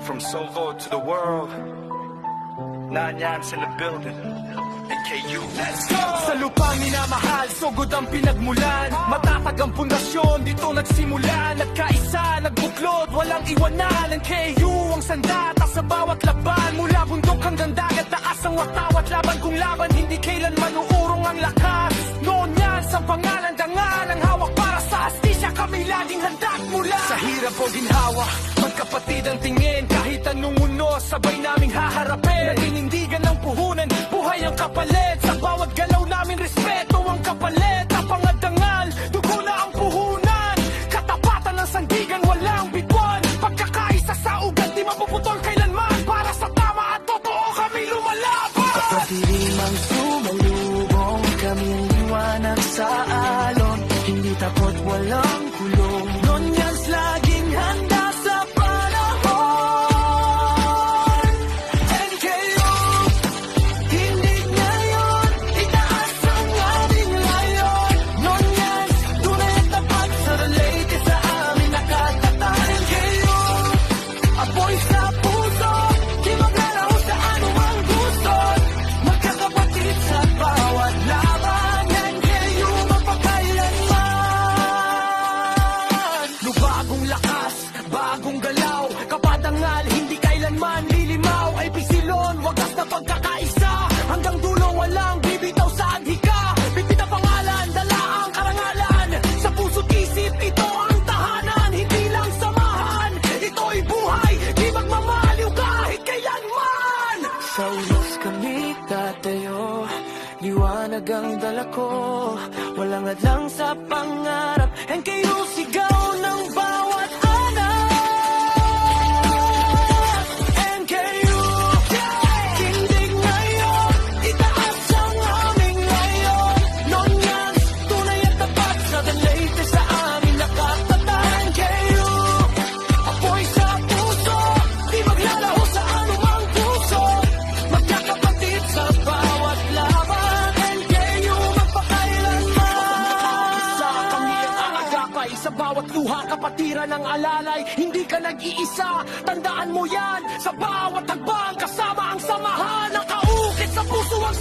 From Soho to the world, Nanyans in the building. NKU, let's go! Sa lupang minamahal, sugod ang pinagmulan. Matatag ang pundasyon, dito nagsimulan. Nagkaisa, nagbuklod, walang iwanan. NKU ang sandata sa bawat laban. Mula bundok hanggang dagat, taas ang watawat. Laban kung laban, hindi kailanman uurong ang lakas. Noon yan, sa pangalan dangal. Ang hawak para sa astisya, kami laging handak mula. Sa hirap o ginhawa, magkapatid ang tingin. Kahit anong unos, sabay naming haharapin. Natinindigan ng puhunan, buhay ang kapalit. Sa bawat galaw namin, respeto ang kapalit. Tapang at dangal, dugo na ang puhunan. Katapatan ng sandigan, walang bituan. Pagkakaisa sa ugat, di mapuputol kailanman. Para sa tama at totoo, kami lumalaban. Kapatirimang sumalubong, kami ang liwanag sa alon. Hindi takot, walang kulong. Nonyans laging handa sa panahon. NKU, hindi ngayon, itaas ang aming layon. Nonyans, tunay at tapat sa relate sa amin nakatatan. NKU, apoy sa puso, di maglalaho sa anumang gusto. Magkakapatid sa bawat laban. NKU, mapakailanman. Bagong lakas, bagong galaw. Kapadangal, hindi kailanman lilimaw. Ay pisilon, wagas na pagkakaisa. Hanggang dulo, walang bibitaw sa adhika. Bibit ang pangalan, dala ang karangalan. Sa puso't isip, ito ang tahanan. Hindi lang samahan, ito'y buhay. Di magmamaliw kahit kailanman. Sa ulos kami tatayo, liwanag ang dala ko. Walang adlang sa pangarap, NKU sigaw ng bawat anak. NKU, tindig ngayon, itaas ang aming layon. Nonyans, tunay at tapat sa dalate sa amin nakatatan. NKU, apoy sa puso, di maglalaho sa anumang puso. Magkakapatid sa bawat laban. NKU, magpakailanman. Sa kami ang aagapay, sa bawat luha kapatiran ng alalay. Hindi ka nag-iisa, tandaan mo yan. Sa bawat hagbang kasama ang samahan. Nakaukit sa puso ang